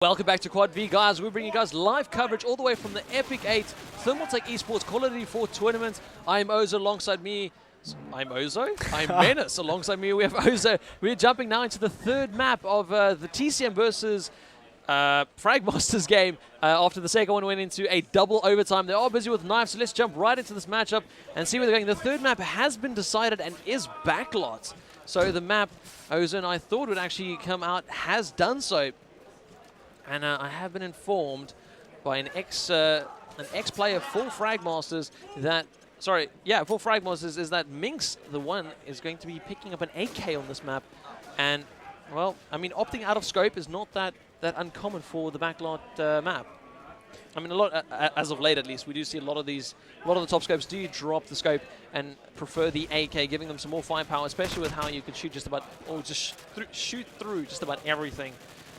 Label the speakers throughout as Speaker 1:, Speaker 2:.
Speaker 1: Welcome back to Quad V, guys. We're bringing you guys live coverage all the way from the Epic.EIGHT Thermaltake eSports Call of Duty 4 tournament. I'm Ozo alongside me. I'm Ozo? I'm Menace. Alongside me, we have Ozo. We're jumping now into the third map of the TCM versus Fragmasters game. After the second one went into a double overtime. They are busy with knives, so let's jump right into this matchup and see where they're going. The third map has been decided and is backlot. So the map Ozo and I thought would actually come out has done so. And I have been informed by an ex-player for Fragmasters that, for Fragmasters, is that Minx, the one, is going to be picking up an AK on this map. And, well, I mean, opting out of scope is not that uncommon for the backlot map. I mean, a lot, as of late at least, we do see a lot of the top scopes do drop the scope and prefer the AK, giving them some more firepower, especially with how you can shoot just about, or just shoot through just about everything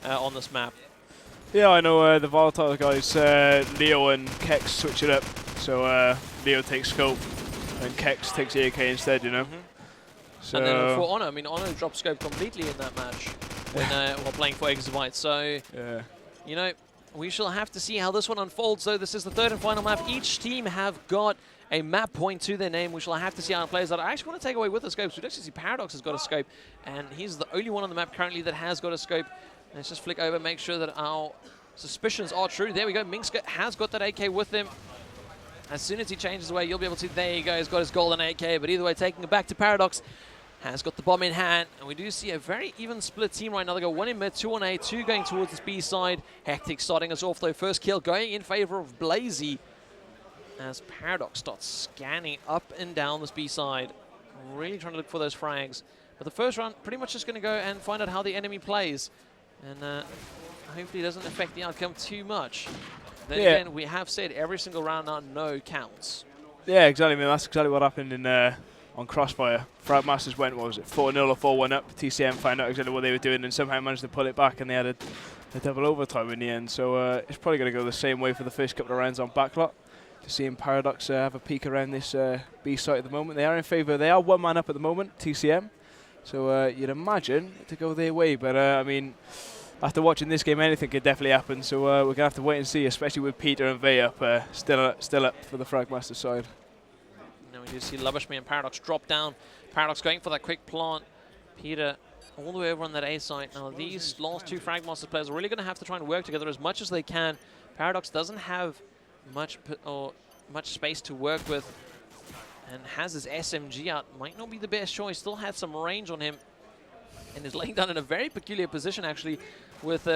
Speaker 1: on this map.
Speaker 2: Yeah, I know the Volatile guys, Leo and Kex switch it up. So Leo takes scope and Kex takes the AK instead, you know. So
Speaker 1: and then for Honor, I mean, Honor dropped scope completely in that match when while playing for Exabyte. So, you know, we shall have to see how this one unfolds. So this is the third and final map. Each team have got a map point to their name. We shall have to see how it plays out. I actually want to take away with the scopes. We actually see Paradox has got a scope, and he's the only one on the map currently that has got a scope. Let's just flick over, make sure that our suspicions are true. There we go. Minx has got that AK with him. As soon as he changes away, you'll be able to see, there you go, he's got his golden AK. But either way, taking it back to Paradox, has got the bomb in hand. And we do see a very even split team right now. They got one in mid, two on A, two going towards the B side. Hectic starting us off though. First kill going in favor of Blazy as Paradox starts scanning up and down this B side. Really trying to look for those frags. But the first round, pretty much just going to go and find out how the enemy plays. And hopefully it doesn't affect the outcome too much. Then again, we have said every single round now, no counts. Yeah,
Speaker 2: exactly. I mean, that's exactly what happened in on Crossfire. Fragmasters went, what was it, 4-0 or 4-1 up. TCM found out exactly what they were doing and somehow managed to pull it back, and they had a double overtime in the end. So it's probably going to go the same way for the first couple of rounds on backlot. Just seeing Paradox have a peek around this B site at the moment. They are in favour. They are one man up at the moment, TCM. So you'd imagine to go their way, but I mean, after watching this game, anything could definitely happen. So we're going to have to wait and see, especially with Peter and Vey up, still up for the Fragmaster side.
Speaker 1: Now we do see Lubishme and Paradox drop down. Paradox going for that quick plant. Peter all the way over on that A site. Now these last two Fragmaster players are really going to have to try and work together as much as they can. Paradox doesn't have much space to work with, and has his SMG out. Might not be the best choice. Still had some range on him, and is laying down in a very peculiar position actually, with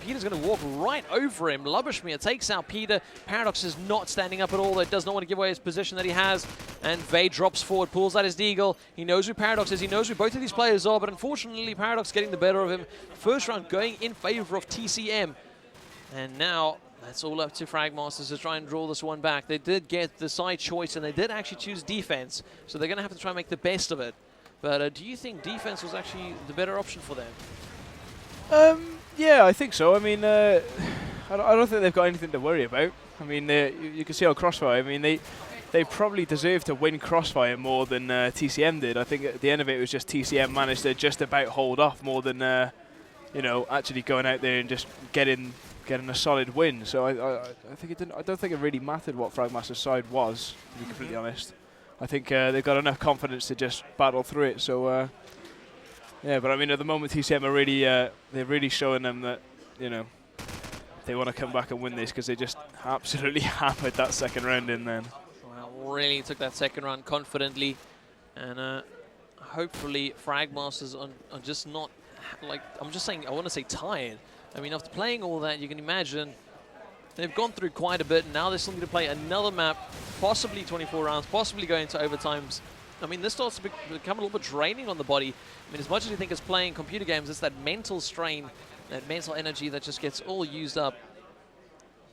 Speaker 1: Peter's going to walk right over him. Lubishme takes out Peter. Paradox is not standing up at all. It does not want to give away his position that he has. And Vey drops forward, pulls out his deagle. He knows who Paradox is. He knows who both of these players are, but unfortunately Paradox getting the better of him. First round going in favor of TCM. And now that's all up to Fragmasters to try and draw this one back. They did get the side choice, and they did actually choose defense. So they're going to have to try and make the best of it. But do you think defense was actually the better option for them?
Speaker 2: Yeah, I think so. I mean, I don't think they've got anything to worry about. I mean, you can see on Crossfire, I mean, they probably deserve to win Crossfire more than TCM did. I think at the end of it, it was just TCM managed to just about hold off more than, you know, actually going out there and just getting a solid win. So I think it didn't. I don't think it really mattered what Fragmaster's side was, to be completely honest. I think they've got enough confidence to just battle through it. So yeah, but I mean, at the moment TCM are really they're really showing them that, you know, they want to come back and win this, because they just absolutely hammered that second round in then.
Speaker 1: Well, really took that second round confidently, and hopefully Fragmasters are just not, like, I'm just saying, I want to say tired. I mean, after playing all that, you can imagine they've gone through quite a bit, and now they're still going to play another map, possibly 24 rounds, possibly go into overtimes. I mean, this starts to become a little bit draining on the body. I mean, as much as you think it's playing computer games, it's that mental strain, that mental energy that just gets all used up.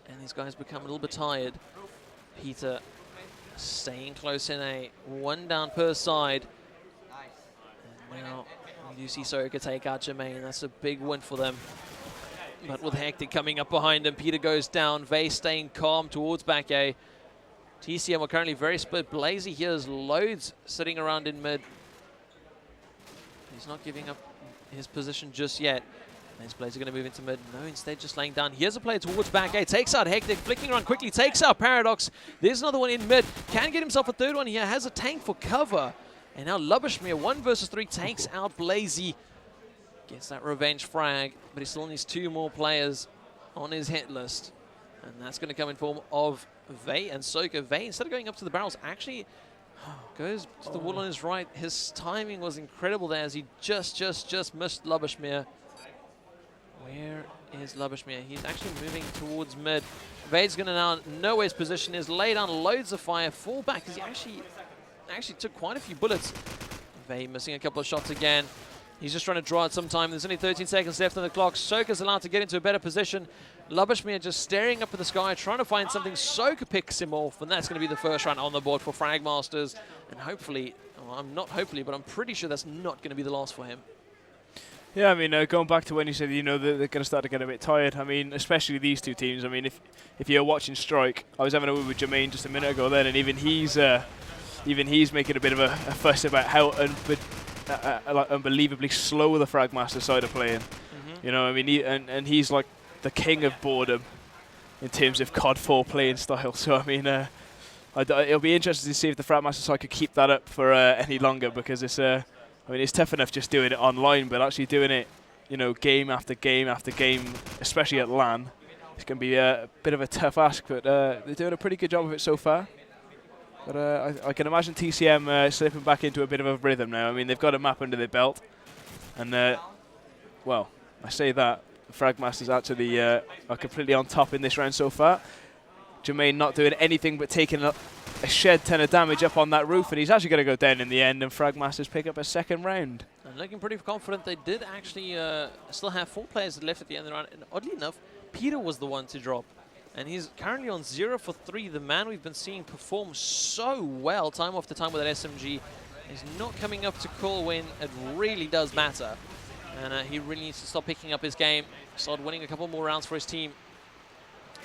Speaker 1: And these guys become a little bit tired. Peter staying close in A, one down per side. And now you do see Soka take out Jermaine. That's a big win for them. But with Hectic coming up behind him, Peter goes down. Vey staying calm towards back A. TCM are currently very split. Blazy here has loads sitting around in mid. He's not giving up his position just yet. These players are going to move into mid. No, instead just laying down. Here's a player towards back A. Takes out Hectic. Flicking around quickly. Takes out Paradox. There's another one in mid. Can get himself a third one here. Has a tank for cover. And now Lubishmir, 1 versus 3, takes out Blazy. Gets that revenge frag. But he still needs 2 more players on his hit list. And that's going to come in form of Vey and Soka. Vey, instead of going up to the barrels, actually goes to the wall on his right. His timing was incredible there as he just missed Lubishmir. Where is Lubishmir? He's actually moving towards mid. Vey's going to now know where his position is, lay down loads of fire, fall back, because he actually took quite a few bullets. Vey missing a couple of shots again. He's just trying to draw out some time. There's only 13 seconds left on the clock. Soka's allowed to get into a better position. Lubishmir just staring up at the sky, trying to find something. Soka picks him off, and that's going to be the first round on the board for Fragmasters. And hopefully, well, but I'm pretty sure that's not going to be the last for him.
Speaker 2: Yeah, I mean, going back to when you said, you know, they're going to start to get a bit tired. I mean, especially these two teams. I mean, if you're watching Strike, I was having a word with Jermaine just a minute ago then, and even he's making a bit of a fuss about how like unbelievably slow the Fragmaster side are playing. You know, I mean, and he's like the king of boredom in terms of COD 4 playing style. So I mean, it'll be interesting to see if the Fragmaster side could keep that up for any longer, because it's I mean, it's tough enough just doing it online, but actually doing it, you know, game after game after game, especially at LAN, it's going to be a bit of a tough ask. But they're doing a pretty good job of it so far. But I can imagine TCM slipping back into a bit of a rhythm now. I mean, they've got a map under their belt. And, well, I say that. The Fragmasters actually are completely on top in this round so far. Jermaine not doing anything but taking a shed ton of damage up on that roof. And he's actually going to go down in the end. And Fragmasters pick up a second round.
Speaker 1: And looking pretty confident. They did actually still have 4 players left at the end of the round. And oddly enough, Peter was the one to drop. And he's currently on 0 for 3. The man we've been seeing perform so well time after time with that SMG is not coming up to call when it really does matter. And he really needs to stop picking up his game, start winning a couple more rounds for his team.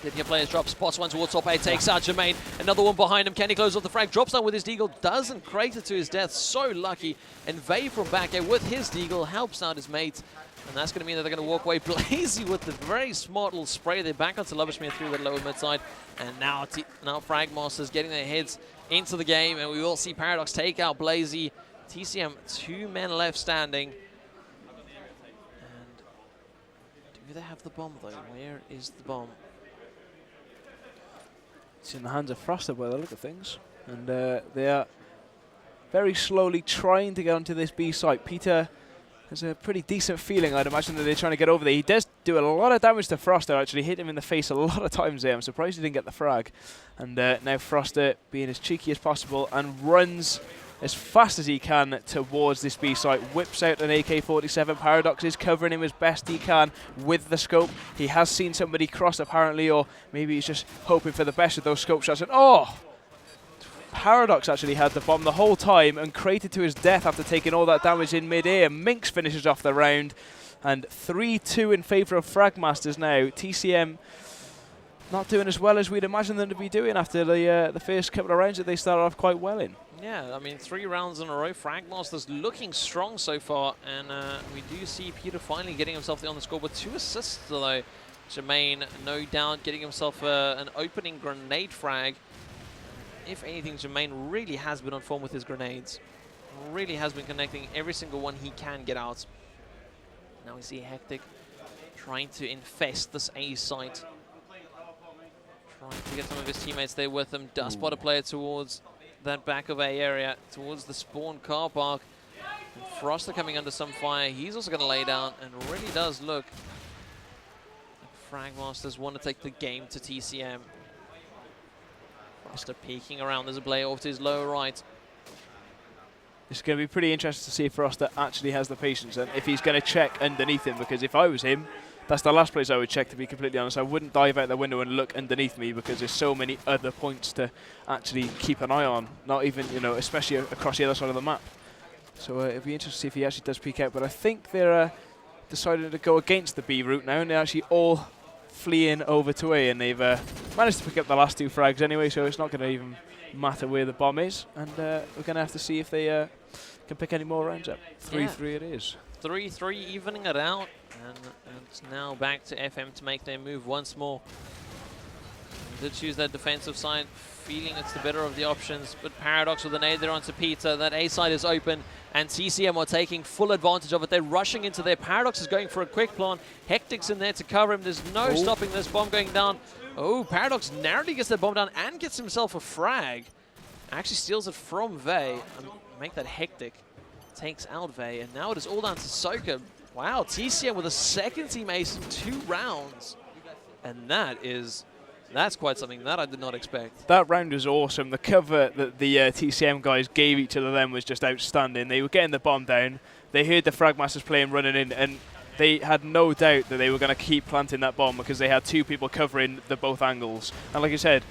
Speaker 1: Did hear players drop, spots one towards top A, takes out Jermaine, another one behind him. Can he close off the frag? Drops down with his deagle, doesn't crate it to his death, so lucky. And Vey from back A with his deagle helps out his mate. And that's going to mean that they're going to walk away Blazy with the very smart little spray. They're back onto Lubishmir through the lower mid side. And now Fragmasters getting their heads into the game. And we will see Paradox take out Blazy. TCM, 2 men left standing. And do they have the bomb though? Where is the bomb?
Speaker 2: It's in the hands of Froster by the look of things. And they are very slowly trying to get onto this B site. Peter has a pretty decent feeling, I'd imagine, that they're trying to get over there. He does do a lot of damage to Froster, actually. Hit him in the face a lot of times there. I'm surprised he didn't get the frag. And now Froster being as cheeky as possible and runs as fast as he can towards this B site. Whips out an AK-47. Paradox is covering him as best he can with the scope. He has seen somebody cross, apparently, or maybe he's just hoping for the best of those scope shots. And oh! Paradox actually had the bomb the whole time and crated to his death after taking all that damage in mid-air. Minx finishes off the round, and 3-2 in favour of Fragmasters now. TCM not doing as well as we'd imagine them to be doing after the first couple of rounds that they started off quite well in.
Speaker 1: Yeah, I mean, 3 rounds in a row. Fragmasters looking strong so far, and we do see Peter finally getting himself on the score with 2 assists, though. Jermaine, no doubt, getting himself an opening grenade frag. If anything, Jermaine really has been on form with his grenades. Really has been connecting every single one he can get out. Now we see Hectic trying to infest this A site. Trying to get some of his teammates there with him. Does spot a player towards that back of A area, towards the spawn car park. And Froster coming under some fire. He's also going to lay down, and really does look like Fragmasters want to take the game to TCM. Froster peeking around. There's a player off to his lower right.
Speaker 2: It's going to be pretty interesting to see if Froster actually has the patience and if he's going to check underneath him, because if I was him, that's the last place I would check, to be completely honest. I wouldn't dive out the window and look underneath me, because there's so many other points to actually keep an eye on, not even, you know, especially across the other side of the map. So it'll be interesting to see if he actually does peek out, but I think they're deciding to go against the B route now, and they're actually all fleeing over to A, and they've managed to pick up the last 2 frags anyway, so it's not going to even matter where the bomb is, and we're going to have to see if they can pick any more rounds up. 3-3 it is.
Speaker 1: 3-3, evening it out. And it's now back to FM to make their move once more. Did choose that defensive side, feeling it's the better of the options, but Paradox with an nade there onto Peter. That A side is open, and TCM are taking full advantage of it. They're rushing into there. Paradox is going for a quick plant. Hectic's in there to cover him. There's no stopping this bomb going down. Oh, Paradox narrowly gets that bomb down and gets himself a frag. Actually steals it from Vey. Make that Hectic. Takes out Vey, and now it is all down to Soka. Wow, TCM with a second team ace in 2 rounds. And that's quite something that I did not expect.
Speaker 2: That round was awesome. The cover that the TCM guys gave each other then was just outstanding. They were getting the bomb down. They heard the Fragmasters playing running in, and they had no doubt that they were going to keep planting that bomb because they had 2 people covering the both angles. And like you said,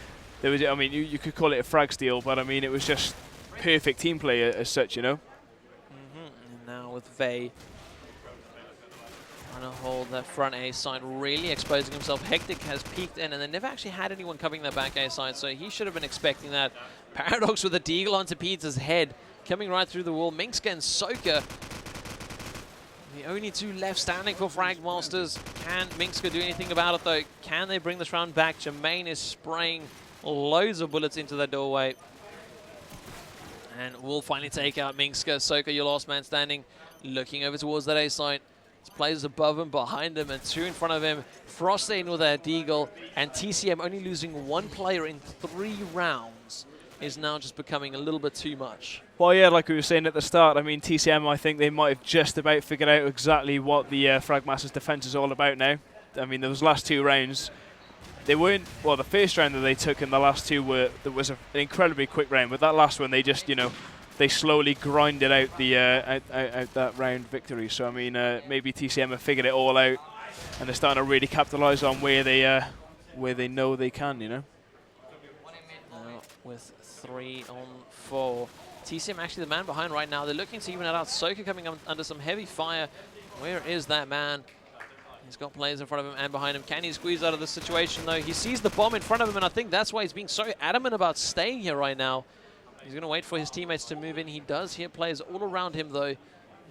Speaker 2: there was, I mean, you could call it a frag steal, but I mean, it was just perfect team play as such, you know?
Speaker 1: And now with Vey trying to hold that front A side, really exposing himself. Hectic has peeked in, and they never actually had anyone covering that back A side, so he should have been expecting that. Paradox with a deagle onto Peter's head, coming right through the wall. Minxka and Soka, the only 2 left standing for Fragmasters. Can Minxka do anything about it, though? Can they bring this round back? Jermaine is spraying loads of bullets into that doorway. And will finally take out Minxka. Soka, your last man standing, looking over towards that A side. Players above him, behind him, and 2 in front of him. Frosting with that deagle, and TCM only losing 1 player in 3 rounds is now just becoming a little bit too much.
Speaker 2: Well, yeah, like we were saying at the start, I mean, TCM, I think they might have just about figured out exactly what the Fragmasters defense is all about now. I mean, those last 2 rounds, they weren't, well, the first round that they took and the last 2 there was an incredibly quick round, but that last one, they just, you know, they slowly grinded out the out that round victory. So I mean, maybe TCM have figured it all out, and they're starting to really capitalise on where they know they can. You know.
Speaker 1: Now with 3 on 4, TCM actually the man behind right now. They're looking to even it out. Soka coming under some heavy fire. Where is that man? He's got players in front of him and behind him. Can he squeeze out of this situation though? He sees the bomb in front of him, and I think that's why he's being so adamant about staying here right now. He's going to wait for his teammates to move in. He does hear players all around him, though. And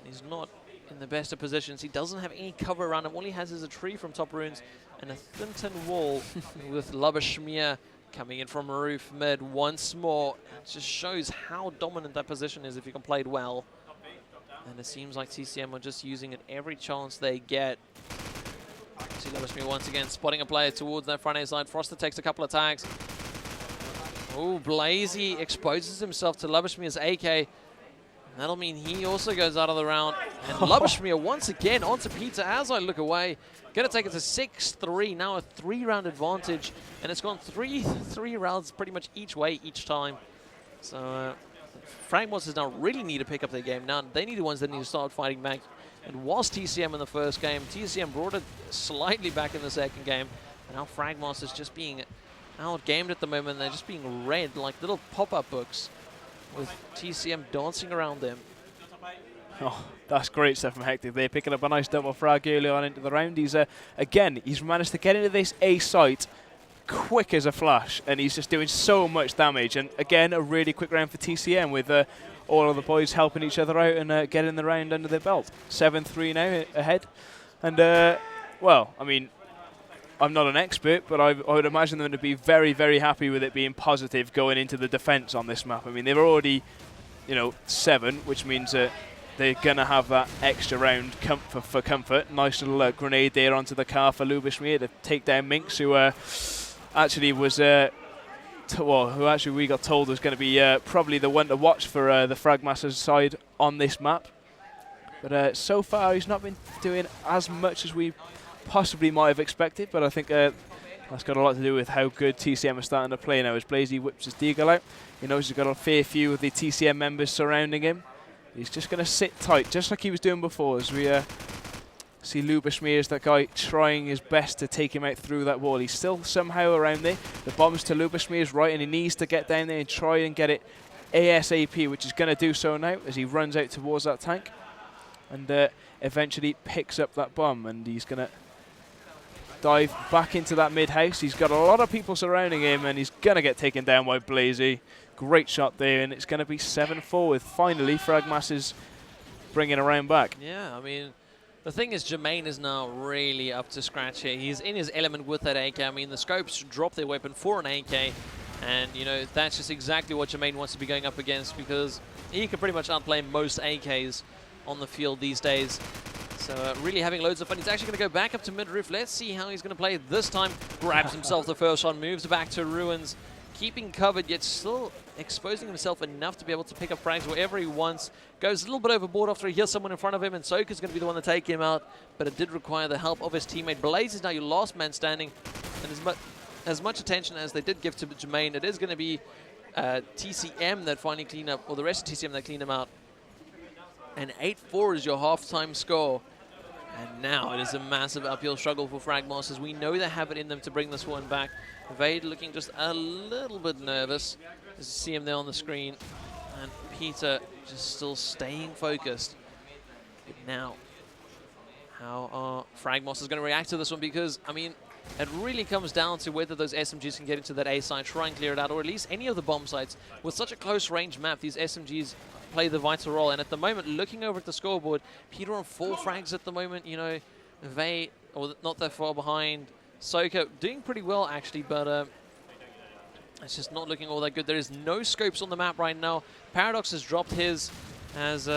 Speaker 1: he's not in the best of positions. He doesn't have any cover around him. All he has is a tree from top runes and a thin tin wall with Labashmir coming in from roof mid once more. It just shows how dominant that position is if you can play it well. And it seems like TCM are just using it every chance they get. See Labashmir once again spotting a player towards that front A side. Froster takes a couple of tags. Oh, Blazy exposes himself to Labashmir's AK. That'll mean he also goes out of the round. And Labashmir once again onto Peter as I look away. Going to take it to 6-3. Now a 3-round advantage. And it's gone three rounds pretty much each way each time. So Fragmasters now really need to pick up their game. Now they need the ones that need to start fighting back. It was TCM in the first game. TCM brought it slightly back in the second game. And now Fragmasters just being outgamed at the moment. They're just being read like little pop-up books with TCM dancing around them.
Speaker 2: Oh, that's great stuff from Hectic. They're picking up a nice double frag early on into the round. He's again, he's managed to get into this A site quick as a flash, and he's just doing so much damage. And again, a really quick round for TCM with all of the boys helping each other out and getting the round under their belt. 7-3 now ahead. And, well, I mean, I'm not an expert, but I would imagine them to be very, very happy with it being positive going into the defense on this map. I mean, they're already, you know, 7, which means that they're going to have that extra round for comfort. Nice little grenade there onto the car for Lubishmir to take down Minx, who actually was, who actually we got told was going to be probably the one to watch for the Fragmasters side on this map. But so far, he's not been doing as much as we possibly might have expected, but I think that's got a lot to do with how good TCM are starting to play now. As Blazy whips his deagle out, he knows he's got a fair few of the TCM members surrounding him. He's just going to sit tight, just like he was doing before, as we see Lubashmir as that guy trying his best to take him out through that wall. He's still somehow around there. The bomb's to Lubashmir's right, and he needs to get down there and try and get it ASAP, which he's going to do so now as he runs out towards that tank and eventually picks up that bomb, and he's going to dive back into that mid-house. He's got a lot of people surrounding him, and he's going to get taken down by Blazy. Great shot there, and it's going to be 7-4 with finally Fragmasters bringing a round back.
Speaker 1: Yeah, I mean, The thing is, Jermaine is now really up to scratch here. He's in his element with that AK. I mean, the scopes drop their weapon for an AK, and, you know, that's just exactly what Jermaine wants to be going up against, because he can pretty much outplay most AKs on the field these days. So really having loads of fun. He's actually going to go back up to mid-roof. Let's see how he's going to play this time. Grabs himself the first shot, moves back to Ruins, keeping covered, yet still exposing himself enough to be able to pick up frags wherever he wants. Goes a little bit overboard after he hears someone in front of him, and Soka's going to be the one to take him out, but it did require the help of his teammate. Blaze is now your last man standing, and as much attention as they did give to Jermaine, it is going to be TCM that finally clean up, or the rest of TCM that clean him out. And 8-4 is your halftime score. And now it is a massive uphill struggle for Fragmasters. We know they have it in them to bring this one back. Vade looking just a little bit nervous, as you see him there on the screen. And Peter just still staying focused. But now, how are Fragmasters going to react to this one? Because, I mean, it really comes down to whether those SMGs can get into that A site, try and clear it out, or at least any of the bomb sites. With such a close range map, these SMGs play the vital role. And at the moment, looking over at the scoreboard, Peter on 4 frags at the moment. You know, Vade, or not that far behind. Soka doing pretty well, actually, but it's just not looking all that good. There is no scopes on the map right now. Paradox has dropped his, as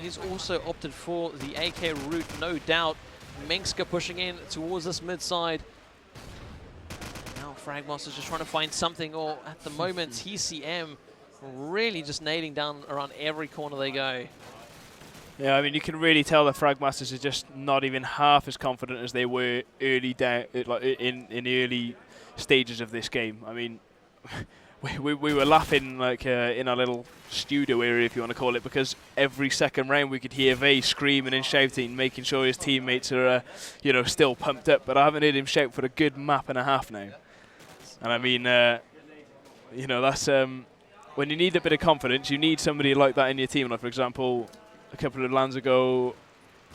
Speaker 1: he's also opted for the AK route, no doubt. Mengska pushing in towards this mid side. Now Fragmaster's just trying to find something, or at the moment TCM really just nailing down around every corner they go.
Speaker 2: Yeah, I mean, you can really tell the Fragmasters are just not even half as confident as they were early down, like in the early stages of this game. I mean, we were laughing like in our little studio area, if you want to call it, because every second round we could hear Vay screaming and shouting, making sure his teammates are, you know, still pumped up. But I haven't heard him shout for a good map and a half now. And I mean, you know, that's when you need a bit of confidence, you need somebody like that in your team. Like, for example, a couple of lands ago,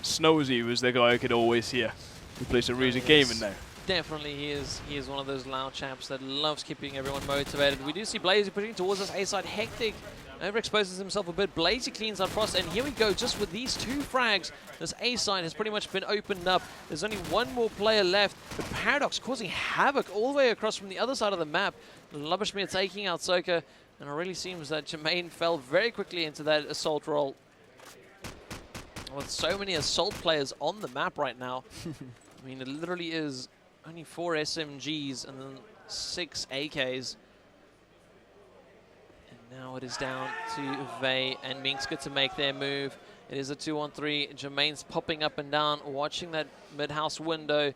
Speaker 2: Snowsy was the guy I could always hear. He plays some really gaming now.
Speaker 1: Definitely, he is one of those loud chaps that loves keeping everyone motivated. We do see Blazy pushing towards us A-side. Hectic overexposes himself a bit. Blazy cleans out Frost, and here we go. Just with these 2 frags, this A-side has pretty much been opened up. There's only one more player left, but Paradox causing havoc all the way across from the other side of the map. Lubishmir taking out Soka, and it really seems that Jermaine fell very quickly into that assault role. With so many assault players on the map right now, I mean, it literally is only 4 SMGs and then 6 AKs. And now it is down to Vay and Mengska to make their move. It is a 2-on-3. Jermaine's popping up and down, watching that mid-house window.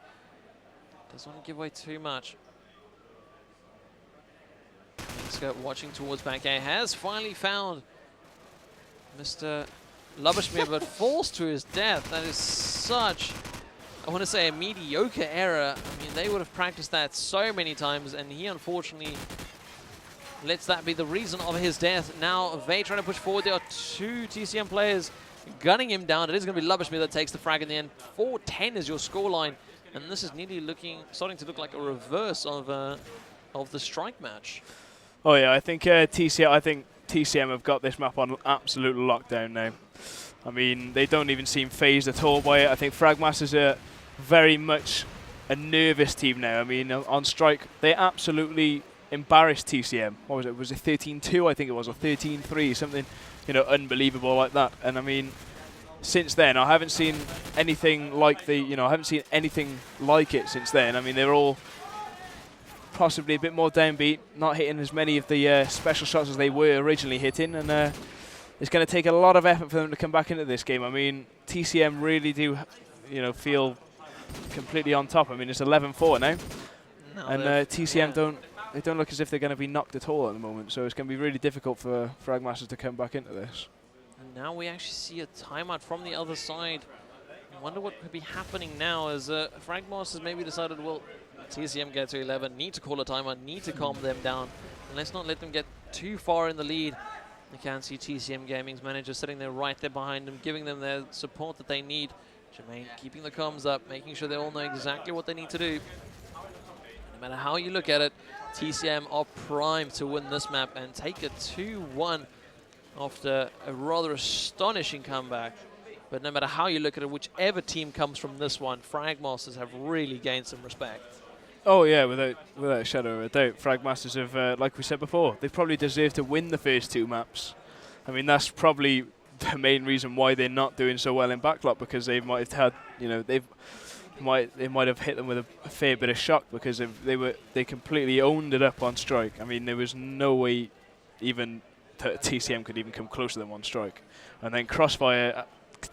Speaker 1: Doesn't want to give away too much. Mengska watching towards back A. Has finally found Mr. Lubishmir, but falls to his death. That is such, I want to say, a mediocre error. I mean, they would have practiced that so many times, and he unfortunately lets that be the reason of his death. Now, Vay trying to push forward. There are 2 TCM players gunning him down. It is going to be Lubishmir that takes the frag in the end. 4-10 is your scoreline, and this is nearly starting to look like a reverse of the strike match. Oh
Speaker 2: yeah, I think TCM have got this map on absolute lockdown now. I mean, they don't even seem phased at all by it. I think Fragmasters are very much a nervous team now. I mean, on strike, they absolutely embarrassed TCM. What was it? Was it 13-2, I think it was, or 13-3, something, you know, unbelievable like that. And I mean, since then, I haven't seen anything like it since then. I mean, they're all possibly a bit more downbeat, not hitting as many of the special shots as they were originally hitting, and it's going to take a lot of effort for them to come back into this game. I mean, TCM really do, you know, feel completely on top. I mean, it's 11-4 now, and TCM don't look as if they're going to be knocked at all at the moment. So it's going to be really difficult for Fragmasters to come back into this.
Speaker 1: And now we actually see a timeout from the other side. I wonder what could be happening now, as Fragmasters maybe decided, well, TCM get to 11, need to call a timeout, need to calm them down, and let's not let them get too far in the lead. You can see TCM Gaming's manager sitting there right there behind them, giving them their support that they need. Jermaine keeping the comms up, making sure they all know exactly what they need to do. No matter how you look at it, TCM are primed to win this map and take a 2-1 after a rather astonishing comeback. But no matter how you look at it, whichever team comes from this one, Fragmasters have really gained some respect.
Speaker 2: Oh yeah, without a shadow of a doubt. Fragmasters have, like we said before, they probably deserve to win the first 2 maps. I mean, that's probably the main reason why they're not doing so well in backlot, because they might have had, you know, they might have hit them with a fair bit of shock, because they completely owned it up on strike. I mean, there was no way even TCM could even come close to them on strike. And then Crossfire,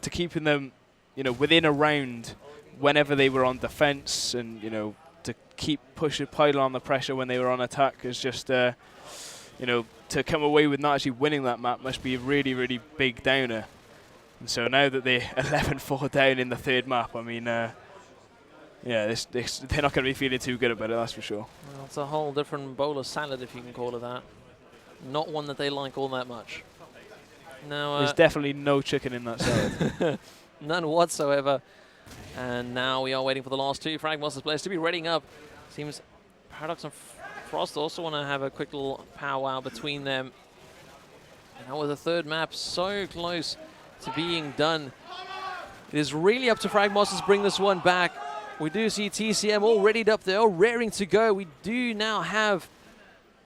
Speaker 2: to keeping them, you know, within a round whenever they were on defense, and, you know, to keep piling on the pressure when they were on attack is just, you know, to come away with not actually winning that map must be a really, really big downer. And so now that they're 11-4 down in the 3rd map, I mean, yeah, they're not going to be feeling too good about it, that's for sure.
Speaker 1: Well, it's a whole different bowl of salad, if you can call it that. Not one that they like all that much. Now,
Speaker 2: there's definitely no chicken in that salad.
Speaker 1: None whatsoever. And now we are waiting for the last 2 Fragmasters players to be readying up. Seems Paradox and Frost also want to have a quick little powwow between them. And now with the 3rd map so close to being done, it is really up to Fragmasters to bring this one back. We do see TCM all readied up there, all raring to go. We do now have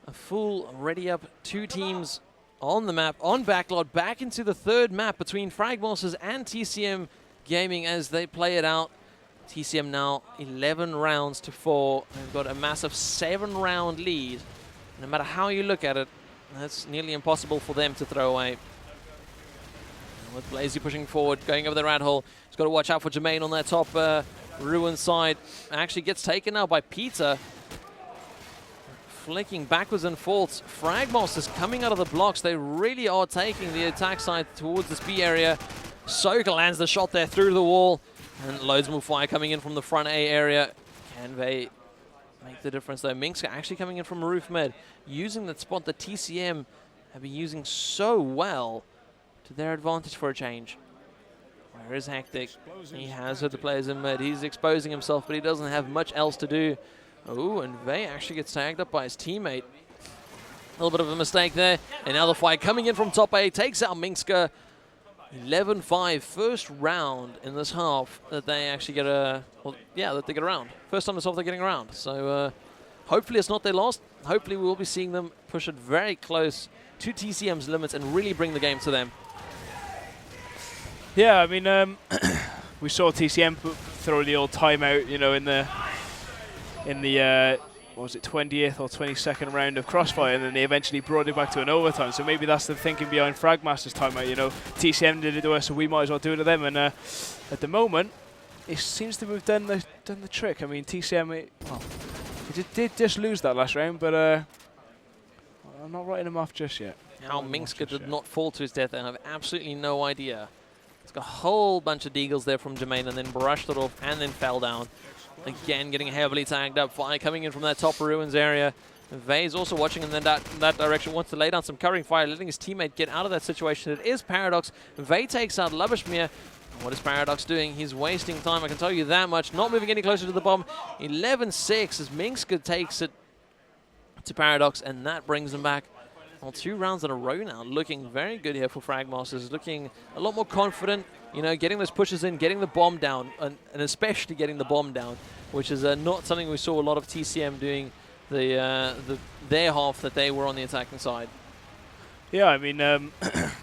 Speaker 1: a full ready up 2 teams on the map, on backlot, back into the 3rd map between Fragmasters and TCM Gaming as they play it out. TCM now 11 rounds to 4. They've got a massive 7-round lead. No matter how you look at it, that's nearly impossible for them to throw away. And with Blazy pushing forward, going over the rat hole. He's got to watch out for Jermaine on that top ruin side. Actually gets taken out by Peter. Flicking backwards and forwards. Fragmasters coming out of the blocks. They really are taking the attack side towards this B area. Soka lands the shot there through the wall. And loads more fire coming in from the front A area. Can they make the difference though? Minska actually coming in from roof mid. Using that spot that TCM have been using so well to their advantage for a change. Where is Hectic? He has hit the players in mid. He's exposing himself, but he doesn't have much else to do. Oh, and Vey actually gets tagged up by his teammate. A little bit of a mistake there. And now the fight coming in from top A takes out Minska. 11-5, first round in this half that they actually get a, well, yeah, that they get around. First time this half they're getting around. So hopefully it's not their last. Hopefully we will be seeing them push it very close to TCM's limits and really bring the game to them.
Speaker 2: Yeah, I mean, we saw TCM throw the old timeout, you know, in the what was it, 20th or 22nd round of Crossfire, and then they eventually brought it back to an overtime. So maybe that's the thinking behind Fragmasters' timeout. You know, TCM did it to us, so we might as well do it to them. And at the moment, it seems to have done the trick. I mean, TCM, well, he did just lose that last round, but I'm not writing him off just yet.
Speaker 1: How Minska did not fall to his death, I have absolutely no idea. It's got a whole bunch of deagles there from Jermaine, and then brushed it off and then fell down. Again, getting heavily tagged up. Fire coming in from that top ruins area. Vey's also watching in that direction. Wants to lay down some covering fire, letting his teammate get out of that situation. It is Paradox. Vey takes out Labishmir. What is Paradox doing? He's wasting time, I can tell you that much. Not moving any closer to the bomb. 11-6 as Minska takes it to Paradox, and that brings them back. Well, 2 rounds in a row now. Looking very good here for Fragmasters. Looking a lot more confident. You know, getting those pushes in, getting the bomb down, and especially getting the bomb down, which is not something we saw a lot of TCM doing their half that they were on the attacking side. Yeah,
Speaker 2: I mean,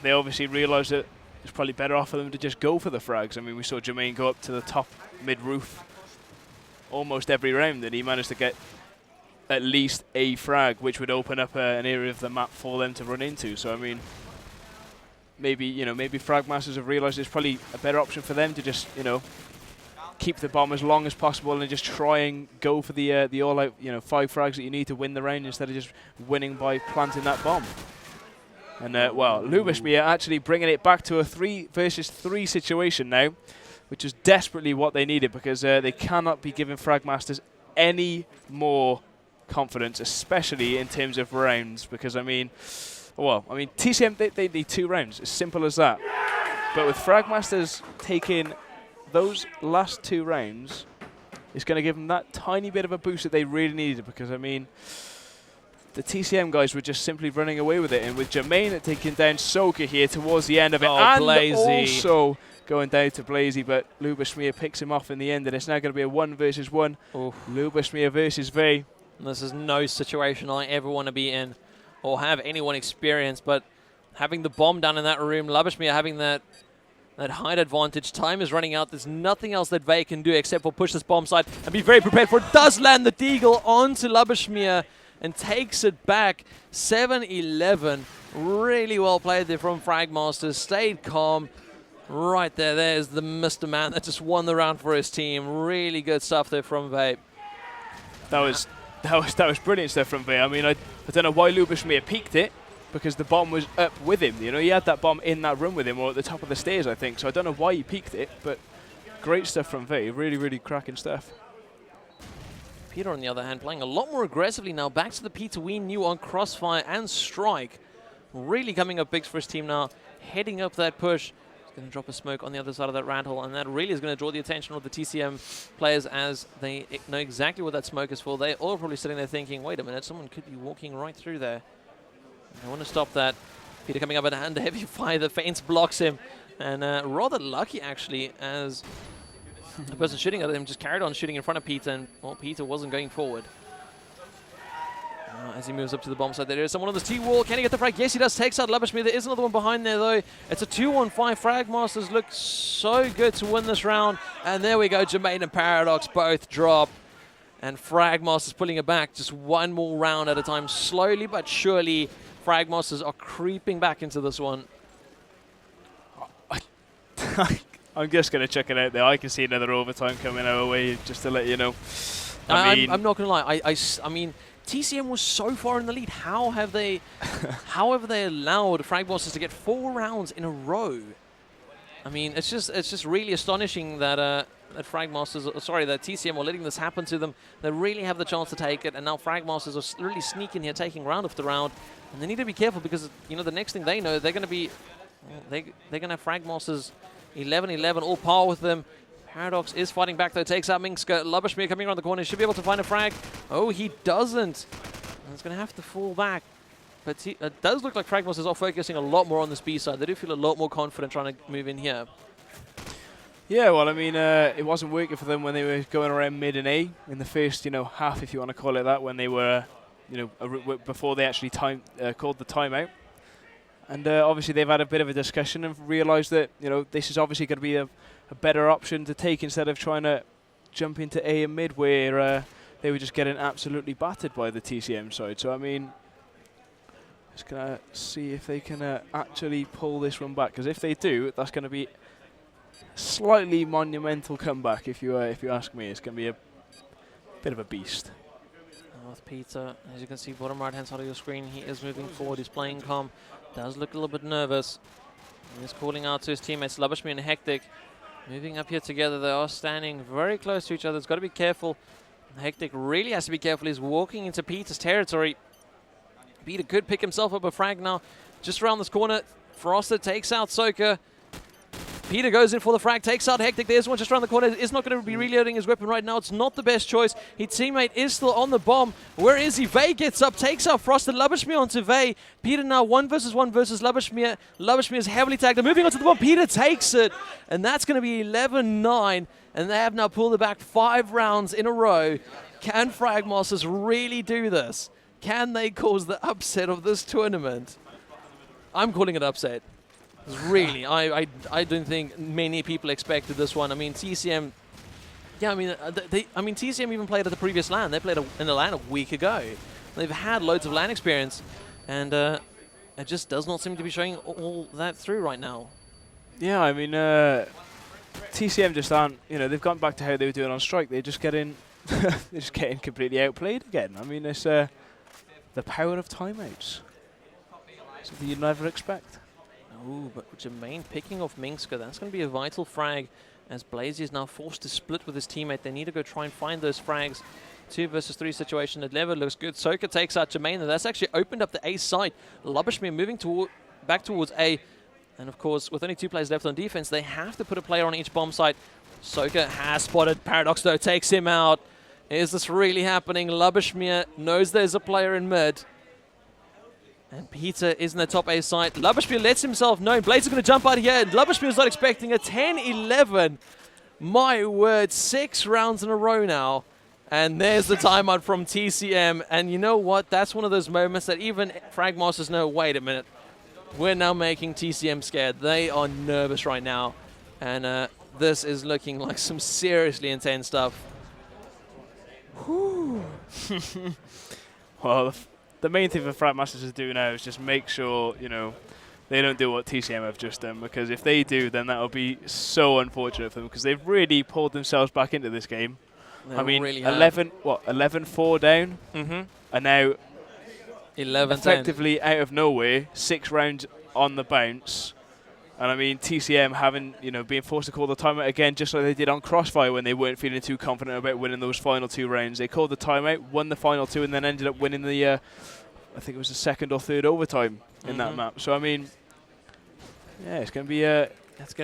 Speaker 2: they obviously realised that it's probably better off for them to just go for the frags. I mean, we saw Jermaine go up to the top mid-roof almost every round, and he managed to get at least a frag, which would open up an area of the map for them to run into. So, I mean, maybe Fragmasters have realised it's probably a better option for them to just, you know, keep the bomb as long as possible and just try and go for the all-out, you know, 5 frags that you need to win the round instead of just winning by planting that bomb. And, well, Lubishmir actually bringing it back to a 3 versus 3 situation now, which is desperately what they needed, because they cannot be giving Fragmasters any more confidence, especially in terms of rounds, because, I mean, well, I mean, TCM, they need 2 rounds, as simple as that. But with Fragmasters taking those last 2 rounds, it's going to give them that tiny bit of a boost that they really needed, because, I mean, the TCM guys were just simply running away with it. And with Jermaine taking down Soka here towards the end of it, and
Speaker 1: Blazy
Speaker 2: also going down to Blazy, but Lubasmir picks him off in the end, and it's now going to be a 1 versus 1. Lubasmir versus Vey.
Speaker 1: This is no situation I ever want to be in or have anyone experience, but having the bomb down in that room, Lubasmir having that height advantage, time is running out. There's nothing else that Vey can do except for push this bomb side and be very prepared for it. Does land the deagle onto Lubasmir and takes it back. 7-11. Really well played there from Fragmasters. Stayed calm. Right there. There's the Mr. Man that just won the round for his team. Really good stuff there from Vey.
Speaker 2: That was brilliant stuff from Vey. I mean, I don't know why Lubasmir peeked it, because the bomb was up with him. You know, he had that bomb in that room with him, or at the top of the stairs, I think. So I don't know why he peeked it, but great stuff from Vey. Really, really cracking stuff.
Speaker 1: Peter, on the other hand, playing a lot more aggressively now. Back to the Peter we knew on Crossfire and Strike. Really coming up big for his team now. Heading up that push. He's going to drop a smoke on the other side of that rat hole, and that really is going to draw the attention of the TCM players, as they know exactly what that smoke is for. They're all probably sitting there thinking, wait a minute, someone could be walking right through there. I want to stop that. Peter coming up and a heavy fire. The fence blocks him. And rather lucky, actually, as the person shooting at him just carried on shooting in front of Peter, and well, Peter wasn't going forward. As he moves up to the bomb side, there is someone on the T-wall. Can he get the frag? Yes, he does. Takes out Lubasmir. There is another one behind there, though. It's a 2-on-5. Fragmasters look so good to win this round. And there we go. Jermaine and Paradox both drop. And Fragmasters pulling it back just one more round at a time. Slowly but surely, Fragmasters are creeping back into this one.
Speaker 2: I'm just going to check it out there. I can see another overtime coming our way, just to let you know.
Speaker 1: I'm not going to lie. I mean, TCM was so far in the lead. How have they allowed Fragmasters to get 4 rounds in a row? I mean, it's just really astonishing that that TCM are letting this happen to them. They really have the chance to take it, and now Fragmasters are really sneaking here, taking round after round. And they need to be careful, because you know the next thing they know, they're going to be they're going to have Fragmasters 11-11, all par with them. Paradox is fighting back though, takes out Minska. Lubasmir coming around the corner, should be able to find a frag. Oh, he doesn't. And it's going to have to fall back. But it does look like Fragmasters are focusing a lot more on this B side. They do feel a lot more confident trying to move in here.
Speaker 2: Yeah, well, I mean, it wasn't working for them when they were going around mid and A in the first, half, if you want to call it that, when they were, before they actually called the timeout. And obviously they've had a bit of a discussion and realised that, this is obviously going to be a better option to take instead of trying to jump into A and mid, where they were just getting absolutely battered by the TCM side. So, I mean, just going to see if they can actually pull this one back, because if they do, that's going to be slightly monumental comeback, if you ask me. It's going to be a bit of a beast.
Speaker 1: With Peter, as you can see, bottom right hand side of your screen, he is moving forward. He's playing calm. Does look a little bit nervous. He's calling out to his teammates, Lubasmir and Hectic, moving up here together. They are standing very close to each other. He's got to be careful. Hectic really has to be careful. He's walking into Peter's territory. Peter could pick himself up a frag now. Just around this corner, Froster takes out Soka. Peter goes in for the frag, takes out Hectic. There's one just around the corner. Is not going to be reloading his weapon right now. It's not the best choice. His teammate is still on the bomb. Where is he? Vey gets up, takes out Froster. Lubasmir onto Vey. Peter now 1 versus Lubasmir. Lubasmir is heavily tagged. They're moving onto the bomb. Peter takes it. And that's going to be 11-9. And they have now pulled it back 5 rounds in a row. Can Fragmasters really do this? Can they cause the upset of this tournament? I'm calling it upset. Really, I don't think many people expected this one. I mean, TCM, yeah, I mean, TCM even played at the previous LAN. They played in the LAN a week ago. They've had loads of LAN experience, and it just does not seem to be showing all that through right now.
Speaker 2: Yeah, I mean, TCM just aren't, they've gone back to how they were doing on Strike. They're just getting, completely outplayed again. I mean, it's the power of timeouts. Something you'd never expect.
Speaker 1: Ooh, but Jermaine picking off Minska, that's going to be a vital frag, as Blazy is now forced to split with his teammate. They need to go try and find those frags. 2 versus 3 situation. It never looks good. Soka takes out Jermaine, and that's actually opened up the A side. Lubasmir moving back towards A. And of course, with only 2 players left on defense, they have to put a player on each bomb site. Soka has spotted Paradox, though, takes him out. Is this really happening? Lubasmir knows there's a player in mid. And Peter is in the top A side. Lubberspiel lets himself know. Blaze is going to jump out here. Lubberspiel's not expecting a 10-11. My word, 6 rounds in a row now. And there's the timeout from TCM. And you know what? That's one of those moments that even Fragmasters know, wait a minute. We're now making TCM scared. They are nervous right now. And this is looking like some seriously intense stuff. Whew.
Speaker 2: Well, the main thing for Fragmasters to do now is just make sure, you know, they don't do what TCM have just done, because if they do, then that'll be so unfortunate for them, because they've really pulled themselves back into this game. I mean, really 11-4 down, and now
Speaker 1: 11
Speaker 2: effectively out of nowhere, 6 rounds on the bounce. And I mean, TCM having, you know, being forced to call the timeout again, just like they did on Crossfire when they weren't feeling too confident about winning those final 2 rounds. They called the timeout, won the final 2, and then ended up winning the, I think it was the 2nd or 3rd overtime in that map. So I mean, yeah, it's going to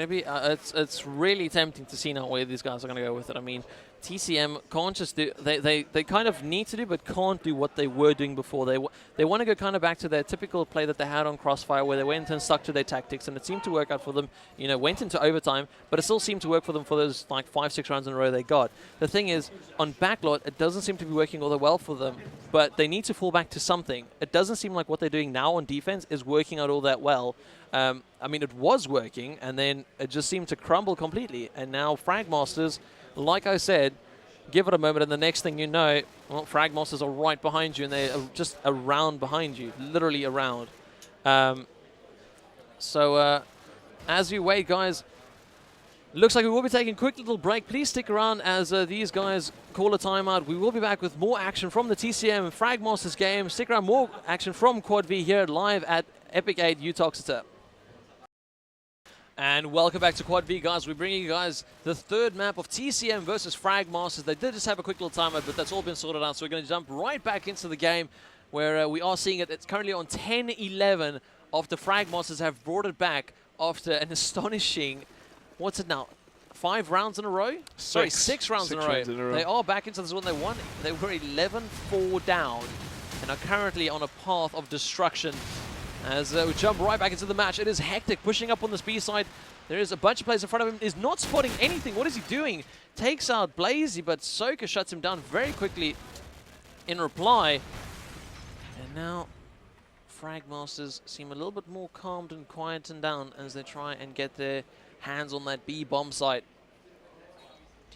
Speaker 2: be
Speaker 1: it's really tempting to see now where these guys are going to go with it. I mean, TCM can't just do, they kind of need to do, but can't do what they were doing before. They want to go kind of back to their typical play that they had on Crossfire, where they went and stuck to their tactics, and it seemed to work out for them. You know, went into overtime, but it still seemed to work for them for those like 5-6 rounds in a row they got. The thing is, on Backlot, it doesn't seem to be working all that well for them, but they need to fall back to something. It doesn't seem like what they're doing now on defense is working out all that well. I mean, it was working, and then it just seemed to crumble completely. And now Fragmasters, like I said, give it a moment, and the next thing you know, well, Fragmasters are right behind you, and they're just around behind you, literally around. So as we wait, guys, looks like we will be taking a quick little break. Please stick around as these guys call a timeout. We will be back with more action from the TCM Fragmasters game. Stick around, more action from Quad V here live at Epic.EIGHT UTOXeter. And welcome back to Quad V, guys. We're bringing you guys the 3rd map of TCM versus Fragmasters. They did just have a quick little timeout, but that's all been sorted out. So we're going to jump right back into the game, where we are seeing it. It's currently on 10-11 after Fragmasters have brought it back after an astonishing, what's it now, 5 rounds in a row? Sorry, 6 rounds in a row. They are back into this one. They won. They were 11-4 down and are currently on a path of destruction. As we jump right back into the match, it is Hectic pushing up on this B side. There is a bunch of players in front of him. Is not spotting anything. What is he doing? Takes out Blazy, but Soka shuts him down very quickly in reply. And now Fragmasters seem a little bit more calmed and quietened down as they try and get their hands on that B bomb site.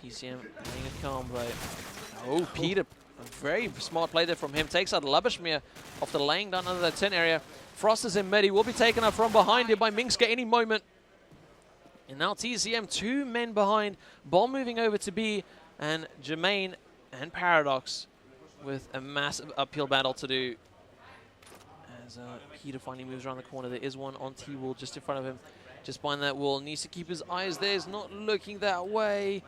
Speaker 1: TCM playing a calm play. Oh, Peter, a very smart play there from him. Takes out Lubberspiel after laying down under that 10 area. Frost is in mid. He will be taken up from behind here by Minska any moment. And now TCM 2 men behind. Bomb moving over to B. And Jermaine and Paradox with a massive uphill battle to do. As Peter finally moves around the corner. There is one on T-wall just in front of him. Just behind that wall. Needs to keep his eyes there. He's not looking that way.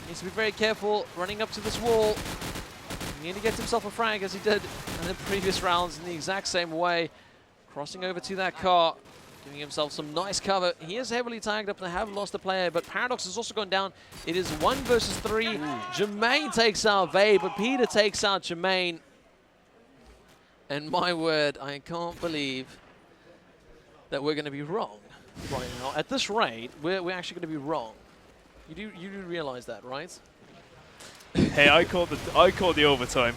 Speaker 1: Needs to be very careful running up to this wall. He nearly gets himself a frag as he did in the previous rounds in the exact same way. Crossing over to that car, giving himself some nice cover. He is heavily tagged up and they have lost a player, but Paradox has also gone down. It is 1 versus 3. Ooh. Jermaine takes out Vay, but Peter takes out Jermaine. And my word, I can't believe that we're going to be wrong right now. At this rate, we're actually going to be wrong. You do realize that, right?
Speaker 2: Hey, I called the overtime.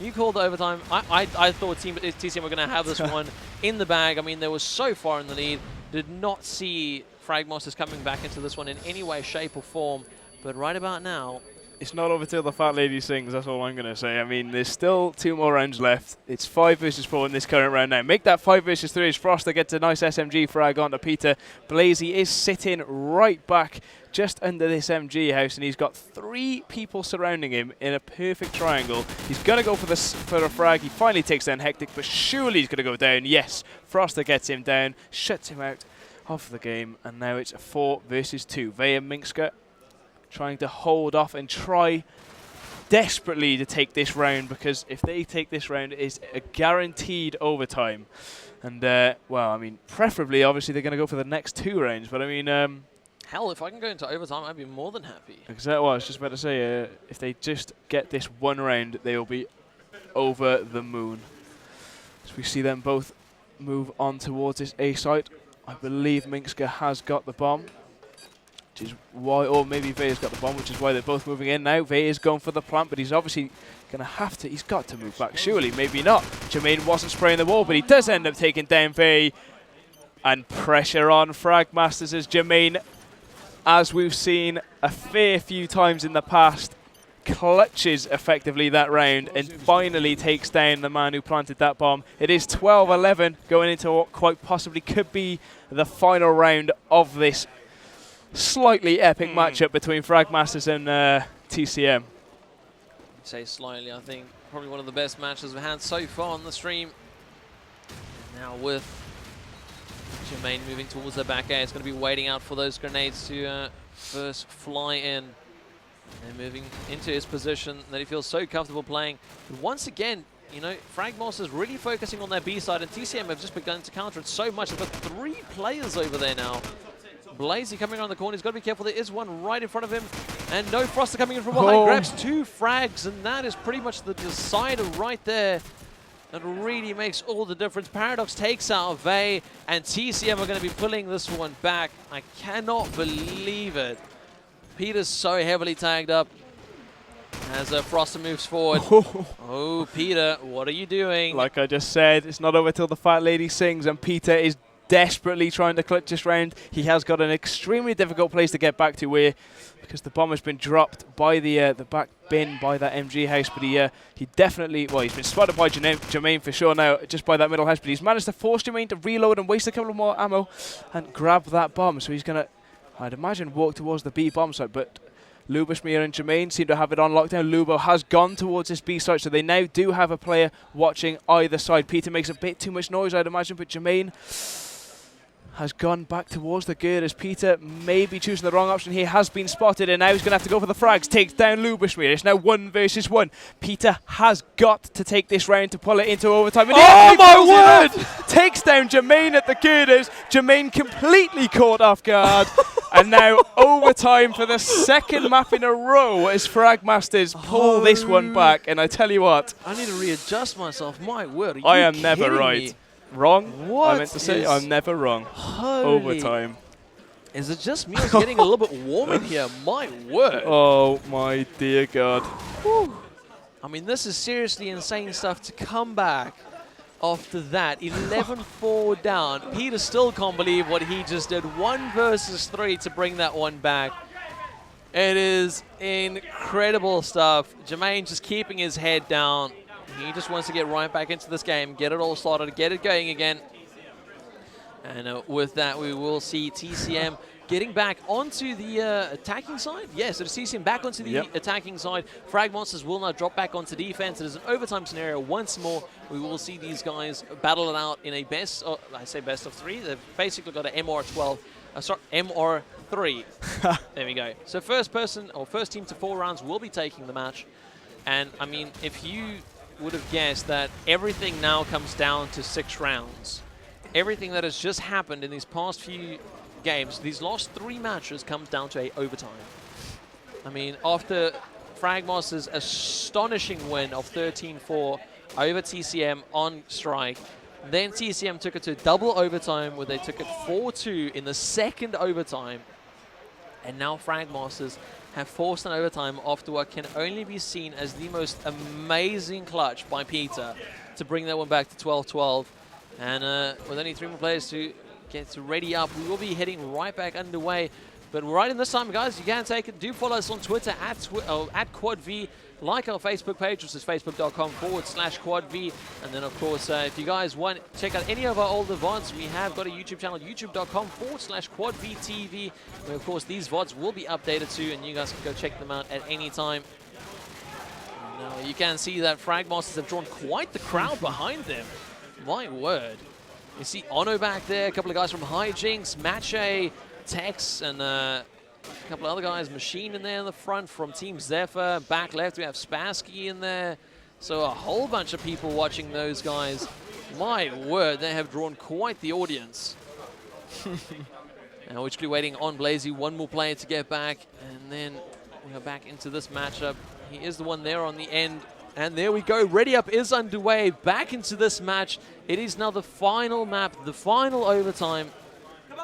Speaker 1: You called the overtime. I thought TCM were going to have this one in the bag. I mean, they were so far in the lead. Did not see Fragmasters coming back into this one in any way, shape, or form. But right about now,
Speaker 2: it's not over till the fat lady sings. That's all I'm going to say. I mean, there's still 2 more rounds left. It's 5 versus 4 in this current round now. Make that 5 versus 3 as Froster gets a nice SMG frag onto Peter. Blazy is sitting right back just under this MG house, and he's got 3 people surrounding him in a perfect triangle. He's going to go for a frag. He finally takes down Hectic, but surely he's going to go down. Yes, Froster gets him down, shuts him out of the game, and now it's a 4 versus 2. Vay and Minska trying to hold off and try desperately to take this round, because if they take this round, it's a guaranteed overtime. And, well, I mean, preferably, obviously, they're going to go for the next 2 rounds, but I mean,
Speaker 1: hell, if I can go into overtime, I'd be more than happy.
Speaker 2: Exactly what I was just about to say. If they just get this 1 round, they will be over the moon. So we see them both move on towards this A site. I believe Minxka has got the bomb, which is why, or maybe Veya's got the bomb, which is why they're both moving in now. Veya's going for the plant, but he's obviously going to have to, he's got to move back, surely, maybe not. Jermaine wasn't spraying the wall, but he does end up taking down Veya. And pressure on Fragmasters as Jermaine, as we've seen a fair few times in the past, clutches effectively that round and finally takes down the man who planted that bomb. It is 12-11 going into what quite possibly could be the final round of this slightly epic matchup between Fragmasters and TCM.
Speaker 1: I'd say slightly, I think probably one of the best matches we've had so far on the stream. Now with Jermaine moving towards the back A, it's going to be waiting out for those grenades to first fly in. And moving into his position that he feels so comfortable playing. But once again, you know, Fragmos is really focusing on their B side, and TCM have just begun to counter it so much. They've got 3 players over there now. Blazy coming around the corner. He's got to be careful. There is one right in front of him. And no Froster coming in from behind. Grabs 2 frags, and that is pretty much the decider right there. That really makes all the difference. Paradox takes out Vey, and TCM are going to be pulling this one back. I cannot believe it. Peter's so heavily tagged up as Froster moves forward. Oh, Peter, what are you doing?
Speaker 2: Like I just said, it's not over till the fat lady sings, and Peter is desperately trying to clutch this round. He has got an extremely difficult place to get back to, where because the bomb has been dropped by the back bin by that MG house, but he definitely, well, he's been spotted by Jermaine for sure now, just by that middle house, but he's managed to force Jermaine to reload and waste a couple of more ammo and grab that bomb. So he's going to, I'd imagine, walk towards the B bomb site, but Lubashmir and Jermaine seem to have it on lockdown. Lubo has gone towards this B site, so they now do have a player watching either side. Peter makes a bit too much noise, I'd imagine, but Jermaine has gone back towards the gird as Peter may be choosing the wrong option. He has been spotted, and now he's going to have to go for the frags. Takes down Lubashmir. It's now 1 versus 1. Peter has got to take this round to pull it into overtime. And
Speaker 3: oh my word!
Speaker 2: Takes down Jermaine at the girders. Jermaine completely caught off guard. And now overtime for the 2nd map in a row as Fragmasters pull this one back. And I tell you what,
Speaker 1: I need to readjust myself. My word,
Speaker 2: I am never right.
Speaker 1: Me?
Speaker 2: Wrong?
Speaker 1: What
Speaker 2: I meant to say I'm never wrong. Overtime.
Speaker 1: Is it just me? I was getting a little bit warm in here. My word.
Speaker 2: Oh my dear God.
Speaker 1: Whew. I mean, this is seriously insane stuff to come back after that. 11-4 down. Peter still can't believe what he just did. 1 versus 3 to bring that one back. It is incredible stuff. Jermaine just keeping his head down. He just wants to get right back into this game, get it all started, get it going again. And with that, we will see TCM getting back onto the attacking side. Yes, it is TCM back onto the attacking side. Frag Monsters will now drop back onto defense. It is an overtime scenario once more. We will see these guys battle it out in a best, I say best of 3. They've basically got an MR12, sorry, MR3. There we go. So first team to 4 rounds will be taking the match. And I mean, if you would have guessed that everything now comes down to 6 rounds. Everything that has just happened in these past few games, these last 3 matches, comes down to a overtime. I mean, after Fragmasters' astonishing win of 13-4 over TCM on strike, then TCM took it to double overtime where they took it 4-2 in the 2nd overtime. And now Fragmasters have forced an overtime after what can only be seen as the most amazing clutch by Peter to bring that one back to 12-12. And with only 3 more players to get ready up, we will be heading right back underway. But right in this time, guys, you can take it. Do follow us on Twitter at QuadV. Like our Facebook page, which is facebook.com/QuadV. And then, of course, if you guys want to check out any of our older VODs, we have got a YouTube channel, youtube.com/QuadVTV. Where, of course, these VODs will be updated too, and you guys can go check them out at any time. Now, you can see that Fragmasters have drawn quite the crowd behind them. My word. You see Ono back there, a couple of guys from Hijinks, Mache, Tex, and a couple of other guys, Machine in there in the front from Team Zephyr. Back left, we have Spassky in there. So a whole bunch of people watching those guys. My word, they have drawn quite the audience. Now, we're waiting on Blazy, 1 more player to get back. And then we are back into this matchup. He is the one there on the end And there we go. Ready Up is underway. Back into this match. It is now the final map, the final overtime.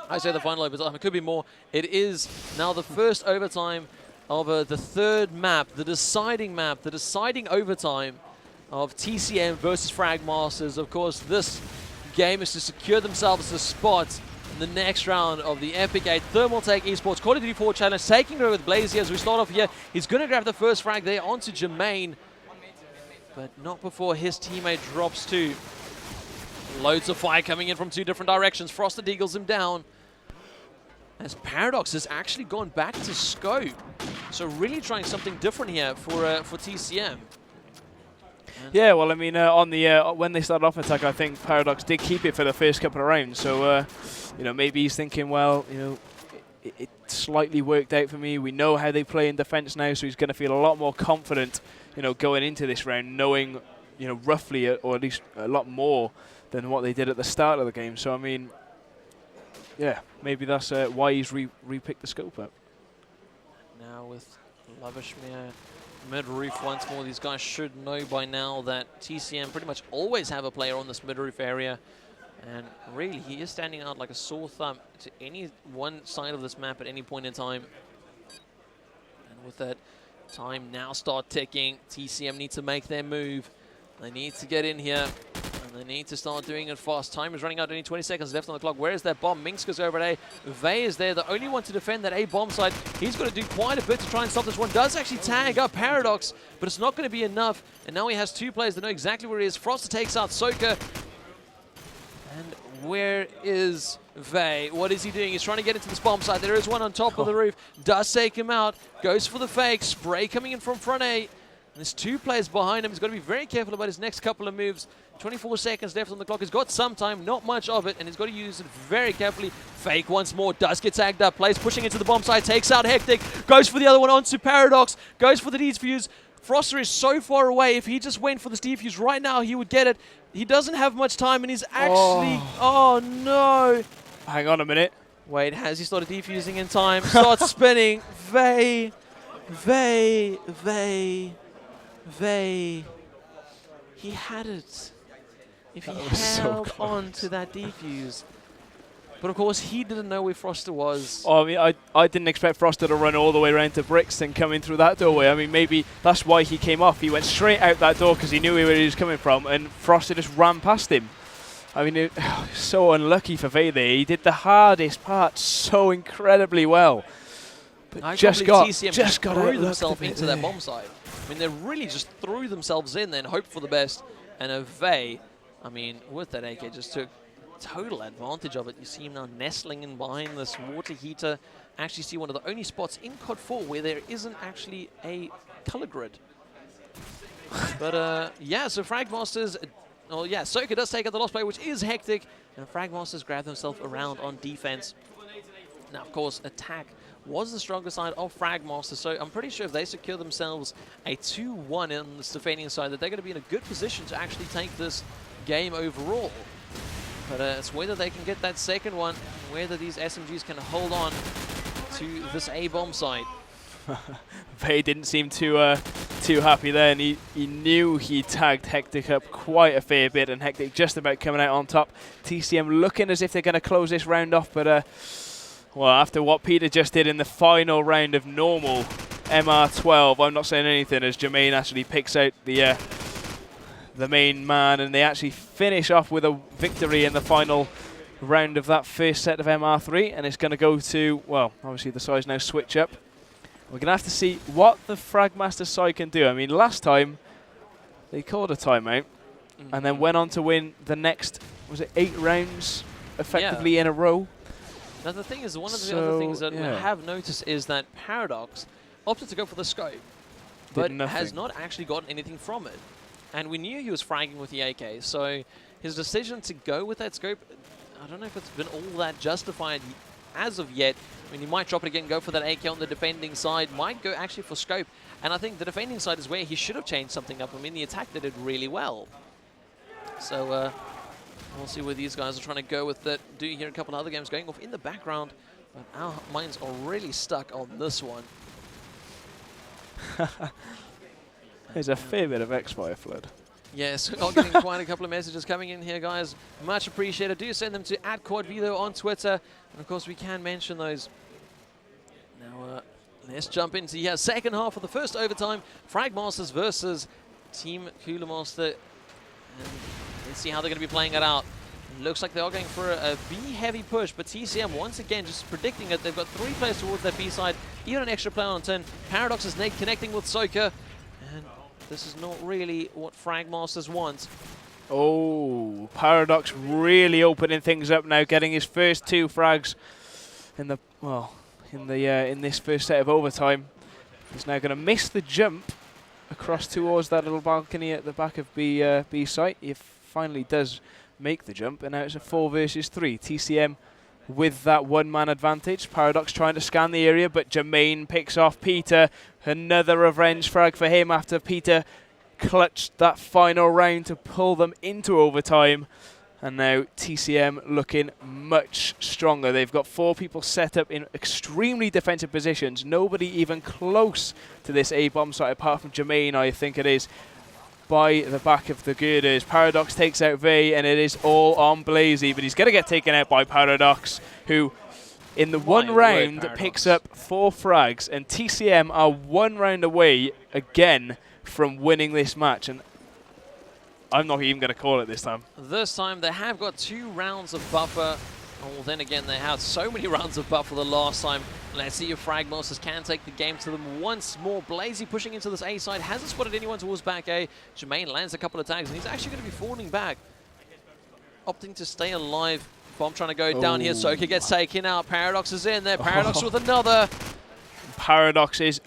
Speaker 1: I say the final overtime. It could be more. It is now the first overtime of the third map, the deciding overtime of TCM versus Fragmasters. Of course, this game is to secure themselves a spot in the next round of the Epic.EIGHT Thermaltake eSports Call of Duty 4 Challenge, taking it over with Blazy as we start off here. He's going to grab the first frag there onto Jermaine, but not before his teammate drops two. Loads of fire coming in from two different directions. Frosted eagles him down, as Paradox has actually gone back to scope. So really trying something different here for TCM.
Speaker 2: Yeah, well, I mean, on the when they started off attack, I think Paradox did keep it for the first couple of rounds. So, you know, maybe he's thinking, well, you know, it slightly worked out for me. We know how they play in defense now, so he's going to feel a lot more confident, you know, going into this round, knowing, you know, roughly or at least a lot more than what they did at the start of the game. So, I mean, yeah, maybe that's why he's re-picked the scope up.
Speaker 1: Now with Lavishmere mid-roof once more, these guys should know by now that TCM pretty much always have a player on this mid-roof area. And really, he is standing out like a sore thumb to any one side of this map at any point in time. And with that time now start ticking, TCM need to make their move. They need to get in here, and they need to start doing it fast. Time is running out, only 20 seconds left on the clock. Where is that bomb? Minx goes over at A. Vey is there, the only one to defend that A bomb side. He's got to do quite a bit to try and stop this one. Does actually tag up Paradox, but it's not going to be enough. And now he has two players that know exactly where he is. Froster takes out Soka. And where is Vey? What is he doing? He's trying to get into this bomb side. There is one on top of the roof. Does take him out. Goes for the fake. Spray coming in from front A. There's two players behind him. He's got to be very careful about his next couple of moves. 24 seconds left on the clock. He's got some time, not much of it, and he's got to use it very carefully. Fake once more. Does get tagged up. Plays pushing into the bomb side. Takes out Hectic. Goes for the other one onto Paradox. Goes for the defuse. Froster is so far away. If he just went for this defuse right now, he would get it. He doesn't have much time, and he's actually... Oh, no.
Speaker 2: Hang on a minute.
Speaker 1: Wait, has he started defusing in time? Starts spinning. Vey. He had it. If he held on to that defuse. But of course, he didn't know where Froster was.
Speaker 2: Oh, I mean, I didn't expect Froster to run all the way around to Bricks and come in through that doorway. I mean, maybe that's why he came off. He went straight out that door because he knew where he was coming from, and Froster just ran past him. I mean, so unlucky for Vey there. He did the hardest part so incredibly well. But
Speaker 1: I
Speaker 2: just
Speaker 1: got
Speaker 2: threw
Speaker 1: themselves into that bomb site. I mean, they really just threw themselves in there and hoped for the best. And a Vey, I mean, with that AK, just took total advantage of it. You see him now nestling in behind this water heater. Actually see one of the only spots in COD4 where there isn't actually a color grid. But yeah, so Fragmasters, oh yeah, Soka does take out the last player, which is Hectic, and Fragmasters grab themselves around on defense. Now, of course, attack was the stronger side of Fragmasters, so I'm pretty sure if they secure themselves a 2-1 on the defending side, that they're going to be in a good position to actually take this game overall. But it's whether they can get that second one, whether these SMGs can hold on to this A-bomb site.
Speaker 2: Vey didn't seem too happy there, and he knew he tagged Hectic up quite a fair bit, and Hectic just about coming out on top. TCM looking as if they're going to close this round off, but well, after what Peter just did in the final round of normal MR12, I'm not saying anything as Jermaine actually picks out the main man, and they actually finish off with a victory in the final round of that first set of MR3, and it's going to go to, well, obviously the sides now switch up. We're going to have to see what the Fragmaster side can do. I mean, last time they called a timeout and then went on to win the next, was it 8 rounds effectively in a row?
Speaker 1: Now the thing is, one of the other things that we have noticed is that Paradox opted to go for the scope, but has not actually gotten anything from it. And we knew he was fragging with the AK, so his decision to go with that scope, I don't know if it's been all that justified as of yet. I mean, he might drop it again, go for that AK on the defending side, might go actually for scope. And I think the defending side is where he should have changed something up. I mean, the attack did it really well. So we'll see where these guys are trying to go with it. Do hear a couple of other games going off in the background, but our minds are really stuck on this one.
Speaker 2: There's a fair bit of X-Fire flood.
Speaker 1: Yes, I'm getting quite a couple of messages coming in here, guys. Much appreciated. Do send them to @QuadVido on Twitter. And, of course, we can mention those. Now, let's jump into the second half of the first overtime. Fragmasters versus Team Cooler Master. And let's see how they're going to be playing it out. Looks like they are going for a B-heavy push, but TCM, once again, just predicting it. They've got 3 players towards their B side, even an extra player on turn. Paradox is Nate connecting with Soka, and this is not really what Fragmasters want.
Speaker 2: Oh, Paradox really opening things up now, getting his first 2 frags in the in this first set of overtime. He's now going to miss the jump across towards that little balcony at the back of B site. He finally does make the jump, and now it's a 4 versus 3. TCM with that 1-man advantage. Paradox trying to scan the area, but Jermaine picks off Peter. Another revenge frag for him after Peter clutched that final round to pull them into overtime. And now TCM looking much stronger. They've got 4 people set up in extremely defensive positions. Nobody even close to this A-bomb site apart from Jermaine, I think it is, by the back of the girders. Paradox takes out Vey, and it is all on Blazy, but he's going to get taken out by Paradox, who in the one round picks up 4 frags, and TCM are 1 round away again from winning this match, and I'm not even going to call it this time.
Speaker 1: This time they have got 2 rounds of buffer. Well, then again, they had so many rounds of buffer the last time. Let's see if Fragmasters can take the game to them once more. Blazy pushing into this A side. Hasn't spotted anyone towards back A. Jermaine lands a couple of tags, and he's actually going to be falling back. Opting to stay alive. Bomb trying to go down here. Soka gets taken out. Paradox is in there. Paradox with another.
Speaker 2: Paradox is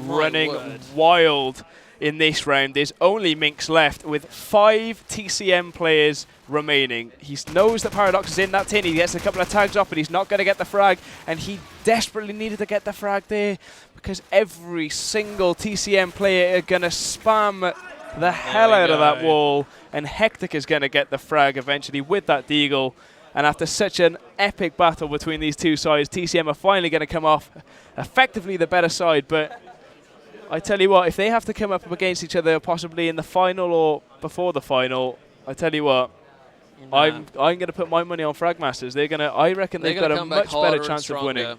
Speaker 2: running wild in this round. There's only Minx left with 5 TCM players remaining. He knows that Paradox is in that tin. He gets a couple of tags off, but he's not going to get the frag, and he desperately needed to get the frag there because every single TCM player are going to spam the hell out of that wall, and Hectic is going to get the frag eventually with that deagle. And after such an epic battle between these 2 sides, TCM are finally going to come off effectively the better side, but I tell you what, if they have to come up against each other possibly in the final or before the final, I tell you what, I'm going to put my money on Fragmasters. I reckon they've got a much better chance of winning.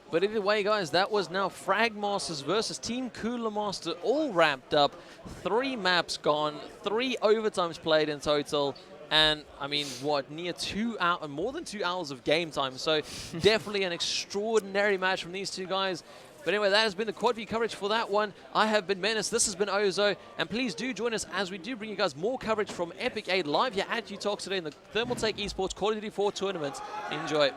Speaker 1: But either way, guys, that was now Fragmasters versus Team Cooler Master all wrapped up. 3 maps gone, 3 overtimes played in total. And, I mean, what, near 2 hours, more than 2 hours of game time. So definitely an extraordinary match from these 2 guys. But anyway, that has been the QuadV coverage for that one. I have been Menace, this has been Ozo, and please do join us as we do bring you guys more coverage from Epic.EIGHT live here at UTalks today in the Thermaltake eSports Call of Duty 4 tournament. Enjoy.